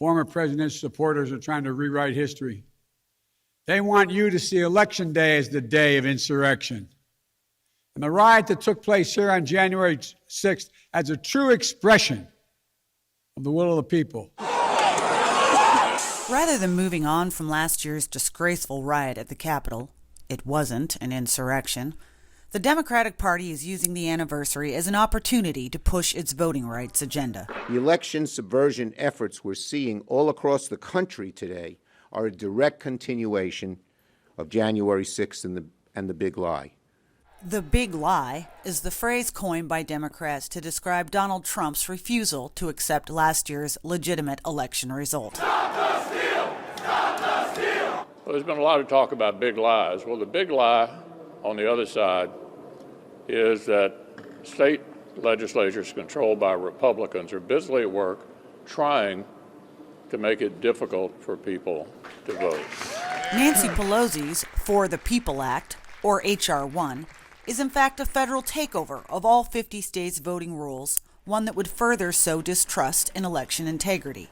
former president's supporters are trying to rewrite history. They want you to see Election Day as the day of insurrection. And the riot that took place here on January 6th as a true expression of the will of the people. Rather than moving on from last year's disgraceful riot at the Capitol, it wasn't an insurrection, the Democratic Party is using the anniversary as an opportunity to push its voting rights agenda. The election subversion efforts we're seeing all across the country today are a direct continuation of January 6th and the big lie. The big lie is the phrase coined by Democrats to describe Donald Trump's refusal to accept last year's legitimate election result. Stop the steal! Stop the steal! Well, there's been a lot of talk about big lies. Well, the big lie on the other side is that state legislatures controlled by Republicans are busily at work trying to make it difficult for people to vote. Nancy Pelosi's For the People Act, or H.R. 1, is in fact a federal takeover of all 50 states' voting rules, one that would further sow distrust in election integrity.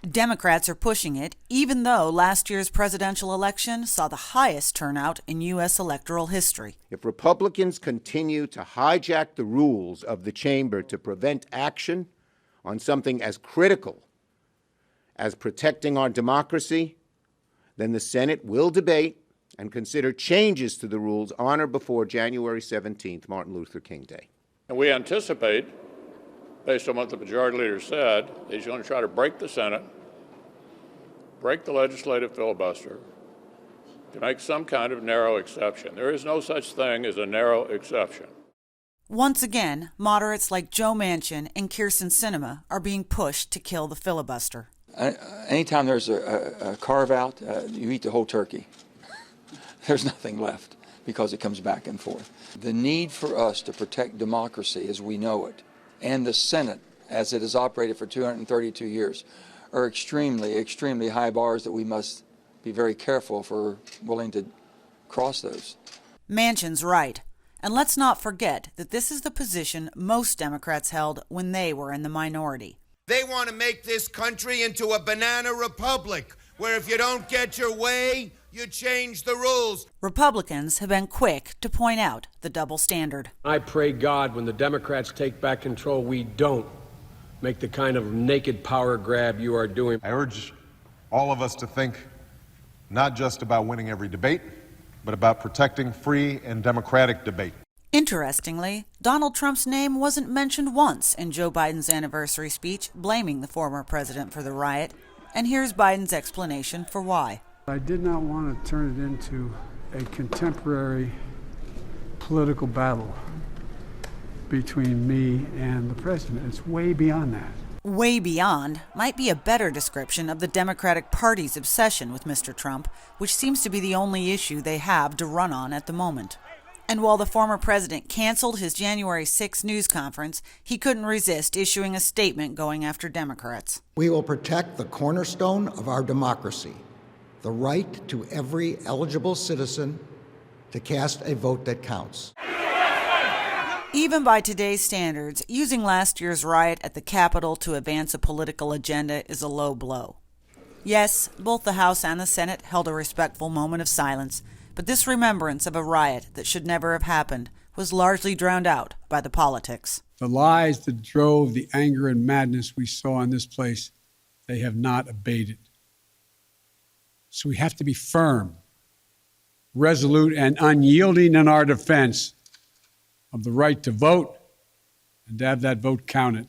Democrats are pushing it, even though last year's presidential election saw the highest turnout in U.S. electoral history. If Republicans continue to hijack the rules of the chamber to prevent action on something as critical as protecting our democracy, then the Senate will debate and consider changes to the rules on or before January 17th, Martin Luther King Day. And we anticipate, based on what the majority leader said, he's going to try to break the Senate, break the legislative filibuster, to make some kind of narrow exception. There is no such thing as a narrow exception. Once again, moderates like Joe Manchin and Kyrsten Sinema are being pushed to kill the filibuster. Anytime there's a carve-out, you eat the whole turkey. There's nothing left because it comes back and forth. The need for us to protect democracy as we know it, and the Senate as it has operated for 232 years, are extremely, extremely high bars that we must be very careful if we're willing to cross those. Manchin's right. And let's not forget that this is the position most Democrats held when they were in the minority. They want to make this country into a banana republic, where if you don't get your way, you change the rules. Republicans have been quick to point out the double standard. I pray God when the Democrats take back control, we don't make the kind of naked power grab you are doing. I urge all of us to think not just about winning every debate, but about protecting free and democratic debate. Interestingly, Donald Trump's name wasn't mentioned once in Joe Biden's anniversary speech blaming the former president for the riot. And here's Biden's explanation for why. I did not want to turn it into a contemporary political battle between me and the president. It's way beyond that. Way beyond might be a better description of the Democratic Party's obsession with Mr. Trump, which seems to be the only issue they have to run on at the moment. And while the former president canceled his January 6th news conference, he couldn't resist issuing a statement going after Democrats. We will protect the cornerstone of our democracy, the right to every eligible citizen to cast a vote that counts. Even by today's standards, using last year's riot at the Capitol to advance a political agenda is a low blow. Yes, both the House and the Senate held a respectful moment of silence, but this remembrance of a riot that should never have happened was largely drowned out by the politics. The lies that drove the anger and madness we saw in this place, they have not abated. So we have to be firm, resolute, and unyielding in our defense of the right to vote and to have that vote counted.